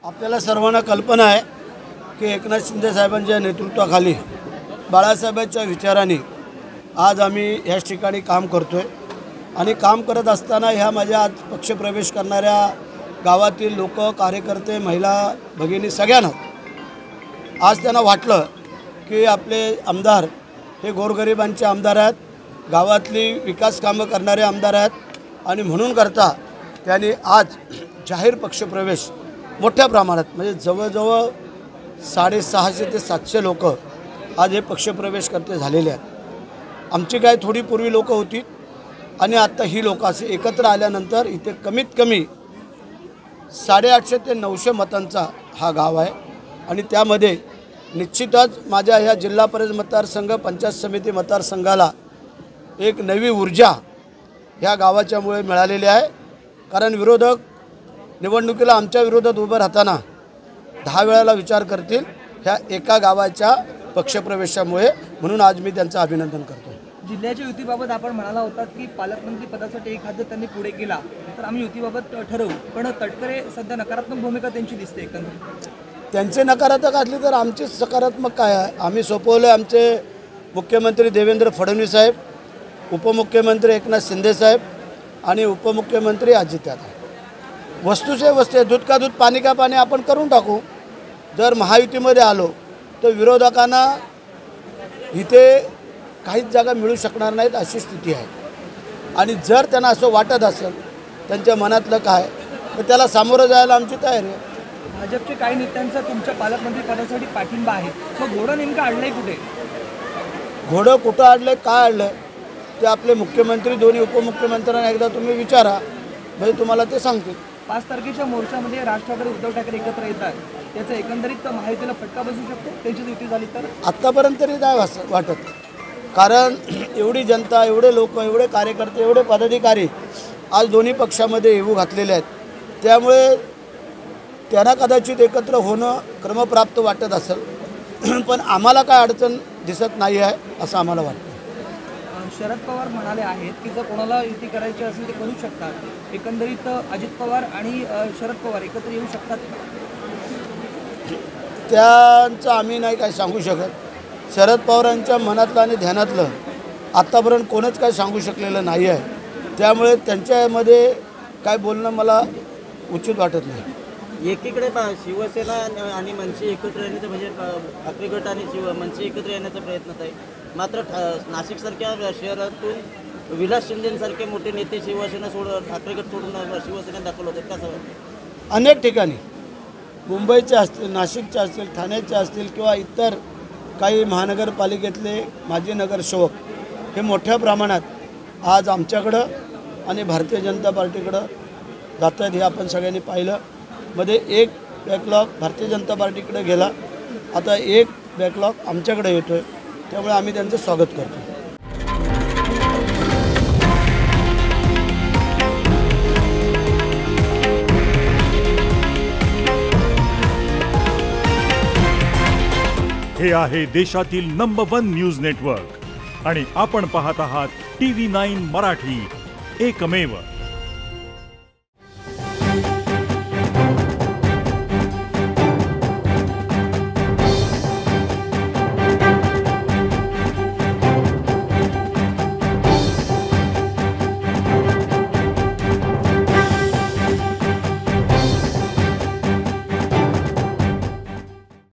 आपल्याला सर्वांना कल्पना आहे की एकनाथ शिंदे साहेबांच्या नेतृत्वाखाली बाळासाहेबांच्या विचारांनी आज आम्ही याच ठिकाणी काम करतोय आणि काम करत असताना ह्या माझ्या आज पक्षप्रवेश करणाऱ्या गावातील लोक, कार्यकर्ते, महिला, भगिनी सगळ्यांना आज त्यांना वाटलं की आपले आमदार हे गोरगरिबांचे आमदार आहेत, गावातली विकास कामं करणारे आमदार आहेत आणि म्हणून करता त्यांनी आज जाहीर पक्षप्रवेश मोठ्या प्रमाणात म्हणजे जवळजवळ 650 ते 700 लोक आज हे पक्षप्रवेश करते झालेले आहेत। आमची काय थोडी पूर्वी लोक होती आणि आता ही लोक असे एकत्र आल्यानंतर इथे कमीत कमी 850 ते 900 मतांचा हा गाव आहे आणि त्यामध्ये निश्चितच माझ्या ह्या जिल्हा परिषद मतदारसंघ, पंचायत समिती मतदारसंघाला एक नवी ऊर्जा ह्या गावाच्यामुळे मिळालेली आहे। कारण विरोधक निवडणुकीला आमच्या विरोधात उभं राहताना 10 वेळाला विचार करतील ह्या एका गावाच्या पक्षप्रवेशामुळे, म्हणून आज मी त्यांचं अभिनंदन करतो। जिल्ह्याच्या युतीबाबत आपण म्हणाला होता की पालकमंत्री पदासाठी एक हात त्यांनी पुढे केला तर आम्ही युतीबाबत ठरवू, पण तटकरे सध्या नकारात्मक भूमिका त्यांची दिसते। एकंदरीत त्यांचे नकारात्मक असले तर आमचे सकारात्मक काय आहे? आम्ही सोपवलं आमचे मुख्यमंत्री देवेंद्र फडणवीस साहेब, उपमुख्यमंत्री एकनाथ शिंदे साहेब आणि उपमुख्यमंत्री अजितदादा। वस्तूचे वस्तू, दूध का दूध, पाणी का पाणी आपण करून टाकू। जर महायुतीमध्ये आलो तर विरोधकांना इथे काहीच जागा मिळू शकणार नाहीत अशी स्थिती आहे आणि जर त्यांना असं वाटत असेल त्यांच्या मनातलं काय तर त्याला सामोरं जायला आमची तयारी आहे। भाजपचे काही नेत्यांचा तुमच्या पालकमंत्री पदासाठी पाठिंबा आहे, मग घोडं नेमकं अडलंय कुठे? घोडं कुठं अडलंय, काय अडलंय ते आपले मुख्यमंत्री, दोन्ही उपमुख्यमंत्र्यांना एकदा तुम्ही विचारा, म्हणजे तुम्हाला ते सांगतील। 5 तारखेच्या मोर्चामध्ये राज ठाकरे, उद्धव ठाकरे एकत्र येतात, त्याचा एकंदरीत महायुतीला फटका बसू शकतो त्यांची युती झाली तर? आत्तापर्यंत तरी नाही वाटत, कारण एवढी जनता, एवढे लोक, एवढे कार्यकर्ते, एवढे पदाधिकारी आज दोन्ही पक्षामध्ये येऊ घातलेले आहेत, त्यामुळे त्यांना कदाचित एकत्र होणं क्रमप्राप्त वाटत असेल, पण आम्हाला काय अडचण दिसत नाही आहे असं आम्हाला वाटतं। शरद पवार म्हणाले आहेत की जर कोणाला युती करायची असेल ते करू शकतात, एकंदरीत अजित पवार आणि शरद पवार एकत्र येऊ शकतात, त्यांचं आम्ही नाही काय सांगू शकत। शरद पवारांच्या मनातलं आणि ध्यानातलं आत्तापर्यंत कोणच काय सांगू शकलेलं नाही आहे, त्यामुळे त्यांच्यामध्ये काय बोलणं मला उचित वाटत नाही। एकीकडे शिवसेना आणि मनसे एकत्र येण्याचं म्हणजे ठाकरे गट आणि मनसे एकत्र येण्याचा प्रयत्न आहे, मात्र नाशिकसारख्या शहरातून विलास शिंदेसारखे मोठे नेते शिवसेना ठाकरे गट सोडून शिवसेनेत दाखल होते, कसं? अनेक ठिकाणी मुंबईचे असतील, नाशिकचे असतील, ठाण्याचे असतील किंवा इतर काही महानगरपालिकेतले माजी नगरसेवक हे मोठ्या प्रमाणात आज आमच्याकडं आणि भारतीय जनता पार्टीकडं जात आहेत, हे आपण सगळ्यांनी पाहिलं। मध्ये एक बॅकलॉग भारतीय जनता पार्टीकडे गेला, आता एक बॅकलॉग आमच्याकडे येतोय, त्यामुळे आम्ही त्यांचं स्वागत करतो। हे आहे देशातील नंबर 1 न्यूज नेटवर्क आणि आपण पाहत आहात TV9 मराठी, एकमेव।